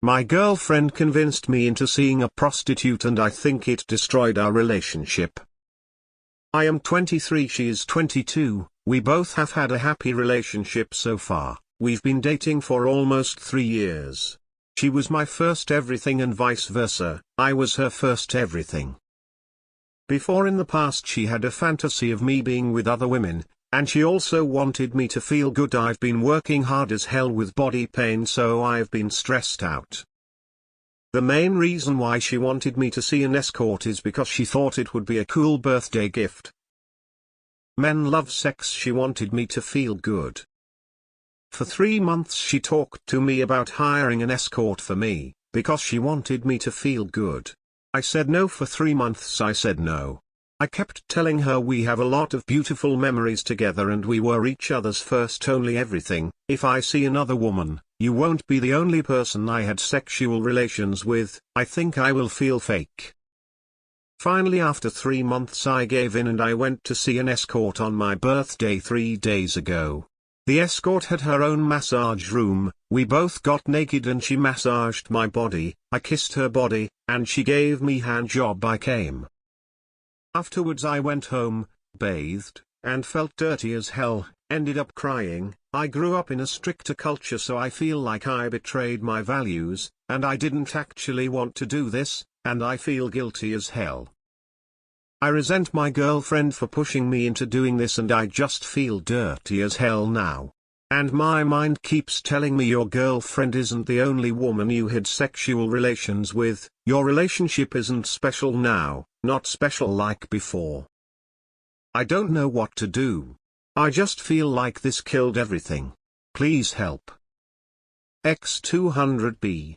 My girlfriend convinced me into seeing a prostitute and I think it destroyed our relationship. I am 23, she is 22, we both have had a happy relationship so far, we've been dating for almost 3 years. She was my first everything and vice versa, I was her first everything. Before in the past she had a fantasy of me being with other women, and she also wanted me to feel good. I've been working hard as hell with body pain, so I've been stressed out. The main reason why she wanted me to see an escort is because she thought it would be a cool birthday gift. Men love sex, she wanted me to feel good. For 3 months she talked to me about hiring an escort for me, because she wanted me to feel good. I said no for 3 months, I said no. I kept telling her we have a lot of beautiful memories together and we were each other's first only everything. If I see another woman, you won't be the only person I had sexual relations with, I think I will feel fake. Finally, after 3 months I gave in and I went to see an escort on my birthday 3 days ago. The escort had her own massage room, we both got naked and she massaged my body, I kissed her body, and she gave me hand job. I came. Afterwards I went home, bathed, and felt dirty as hell, ended up crying. I grew up in a stricter culture, so I feel like I betrayed my values, and I didn't actually want to do this, and I feel guilty as hell. I resent my girlfriend for pushing me into doing this and I just feel dirty as hell now. And my mind keeps telling me your girlfriend isn't the only woman you had sexual relations with, your relationship isn't special now, not special like before. I don't know what to do. I just feel like this killed everything. Please help. X200B.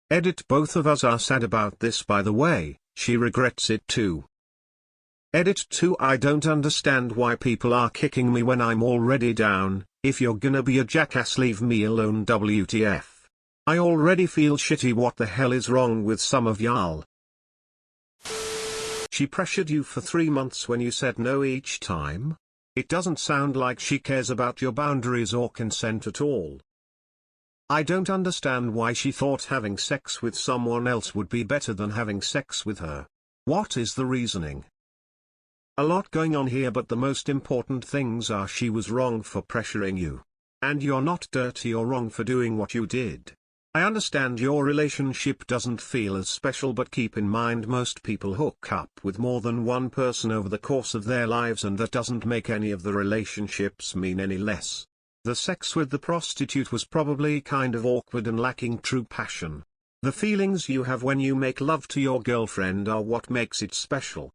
Edit: both of us are sad about this, by the way, she regrets it too. Edit 2: I don't understand why people are kicking me when I'm already down. If you're gonna be a jackass, leave me alone. WTF. I already feel shitty. What the hell is wrong with some of y'all? She pressured you for 3 months when you said no each time? It doesn't sound like she cares about your boundaries or consent at all. I don't understand why she thought having sex with someone else would be better than having sex with her. What is the reasoning? A lot going on here, but the most important things are she was wrong for pressuring you. And you're not dirty or wrong for doing what you did. I understand your relationship doesn't feel as special, but keep in mind most people hook up with more than one person over the course of their lives, and that doesn't make any of the relationships mean any less. The sex with the prostitute was probably kind of awkward and lacking true passion. The feelings you have when you make love to your girlfriend are what makes it special.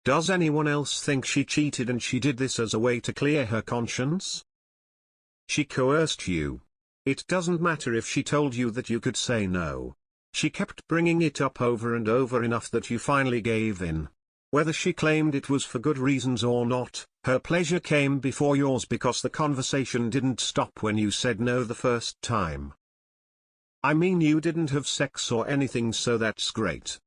Does anyone else think she cheated and she did this as a way to clear her conscience? She coerced you. It doesn't matter if she told you that you could say no. She kept bringing it up over and over enough that you finally gave in. Whether she claimed it was for good reasons or not, her pleasure came before yours because the conversation didn't stop when you said no the first time. I mean, you didn't have sex or anything, so that's great.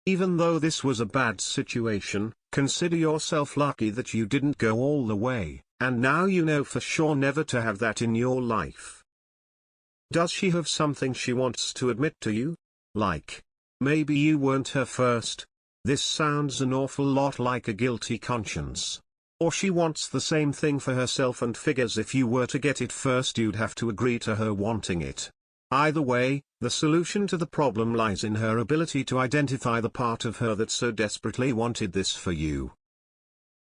Even though this was a bad situation, consider yourself lucky that you didn't go all the way, and now you know for sure never to have that in your life. Does she have something she wants to admit to you? Like, maybe you weren't her first? This sounds an awful lot like a guilty conscience. Or she wants the same thing for herself and figures if you were to get it first you'd have to agree to her wanting it. Either way, the solution to the problem lies in her ability to identify the part of her that so desperately wanted this for you.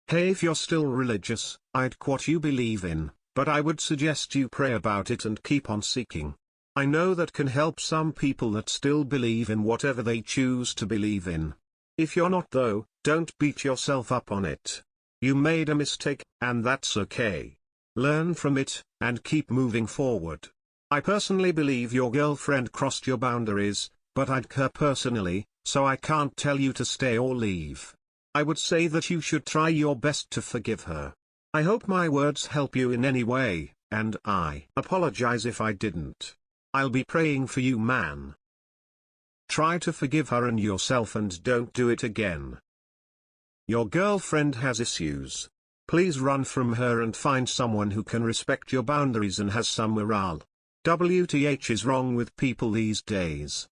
Hey, if you're still religious, I'd quote you believe in, but I would suggest you pray about it and keep on seeking. I know that can help some people that still believe in whatever they choose to believe in. If you're not though, don't beat yourself up on it. You made a mistake, and that's okay. Learn from it, and keep moving forward. I personally believe your girlfriend crossed your boundaries, but I'd her personally, so I can't tell you to stay or leave. I would say that you should try your best to forgive her. I hope my words help you in any way, and I apologize if I didn't. I'll be praying for you, man. Try to forgive her and yourself and don't do it again. Your girlfriend has issues. Please run from her and find someone who can respect your boundaries and has some morale. WTH is wrong with people these days?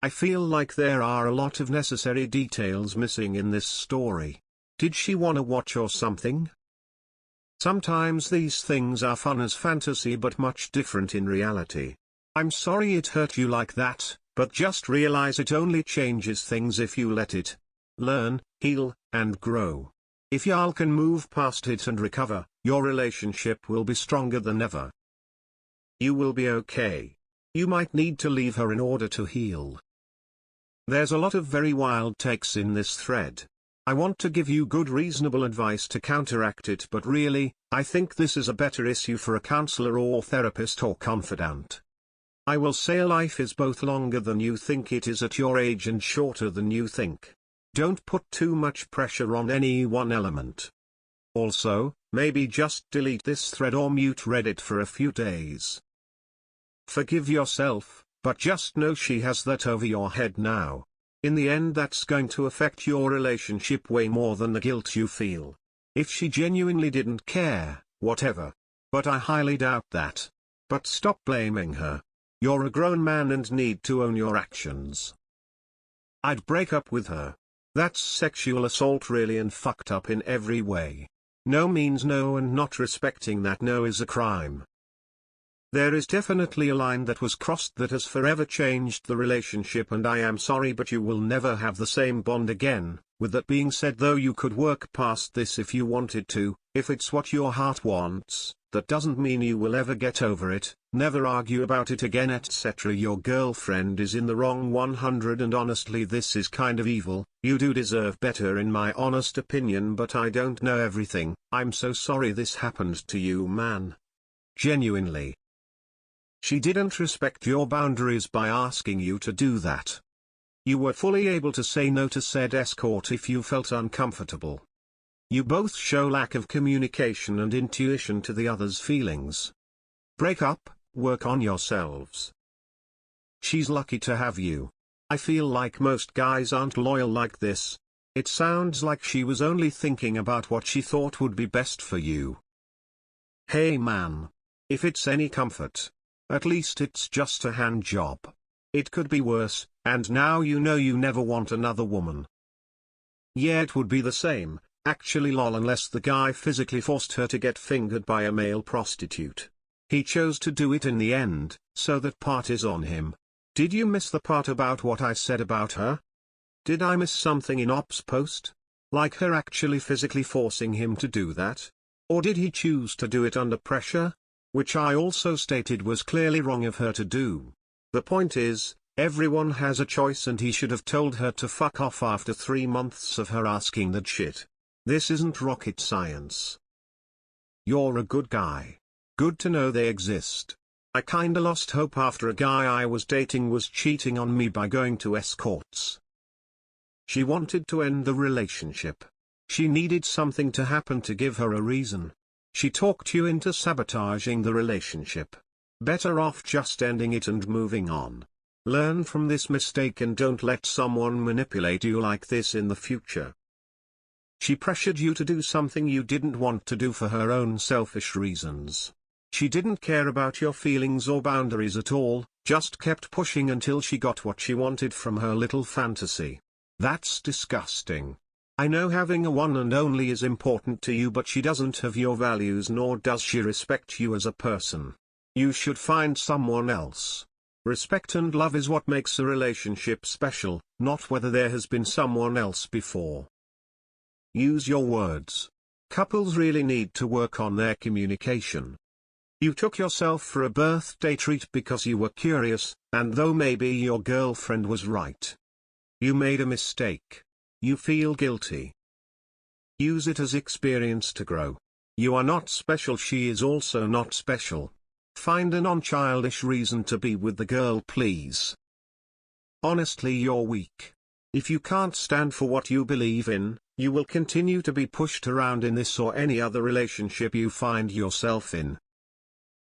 I feel like there are a lot of necessary details missing in this story. Did she wanna watch or something? Sometimes these things are fun as fantasy but much different in reality. I'm sorry it hurt you like that, but just realize it only changes things if you let it learn, heal, and grow. If y'all can move past it and recover, your relationship will be stronger than ever. You will be okay. You might need to leave her in order to heal. There's a lot of very wild takes in this thread. I want to give you good reasonable advice to counteract it, but really, I think this is a better issue for a counselor or therapist or confidant. I will say life is both longer than you think it is at your age and shorter than you think. Don't put too much pressure on any one element. Also, maybe just delete this thread or mute Reddit for a few days. Forgive yourself, but just know she has that over your head now. In the end, that's going to affect your relationship way more than the guilt you feel. If she genuinely didn't care, whatever. But I highly doubt that. But stop blaming her. You're a grown man and need to own your actions. I'd break up with her. That's sexual assault really and fucked up in every way. No means no, and not respecting that no is a crime. There is definitely a line that was crossed that has forever changed the relationship, and I am sorry, but you will never have the same bond again. With that being said, though, you could work past this if you wanted to. If it's what your heart wants, that doesn't mean you will ever get over it. Never argue about it again, etc. Your girlfriend is in the wrong 100, and honestly this is kind of evil. You do deserve better in my honest opinion, but I don't know everything. I'm so sorry this happened to you, man. Genuinely. She didn't respect your boundaries by asking you to do that. You were fully able to say no to said escort if you felt uncomfortable. You both show lack of communication and intuition to the other's feelings. Break up, work on yourselves. She's lucky to have you. I feel like most guys aren't loyal like this. It sounds like she was only thinking about what she thought would be best for you. Hey man. If it's any comfort, at least it's just a hand job. It could be worse, and now you know you never want another woman. Yeah, it would be the same, actually lol, unless the guy physically forced her to get fingered by a male prostitute. He chose to do it in the end, so that part is on him. Did you miss the part about what I said about her? Did I miss something in Op's post? Like her actually physically forcing him to do that? Or did he choose to do it under pressure? Which I also stated was clearly wrong of her to do. The point is, everyone has a choice, and he should have told her to fuck off after 3 months of her asking that shit. This isn't rocket science. You're a good guy. Good to know they exist. I kinda lost hope after a guy I was dating was cheating on me by going to escorts. She wanted to end the relationship. She needed something to happen to give her a reason. She talked you into sabotaging the relationship. Better off just ending it and moving on. Learn from this mistake and don't let someone manipulate you like this in the future. She pressured you to do something you didn't want to do for her own selfish reasons. She didn't care about your feelings or boundaries at all, just kept pushing until she got what she wanted from her little fantasy. That's disgusting. I know having a one and only is important to you, but she doesn't have your values, nor does she respect you as a person. You should find someone else. Respect and love is what makes a relationship special, not whether there has been someone else before. Use your words. Couples really need to work on their communication. You took yourself for a birthday treat because you were curious, and though maybe your girlfriend was right, you made a mistake. You feel guilty. Use it as experience to grow. You are not special, she is also not special. Find a non-childish reason to be with the girl, please. Honestly, you're weak. If you can't stand for what you believe in, you will continue to be pushed around in this or any other relationship you find yourself in.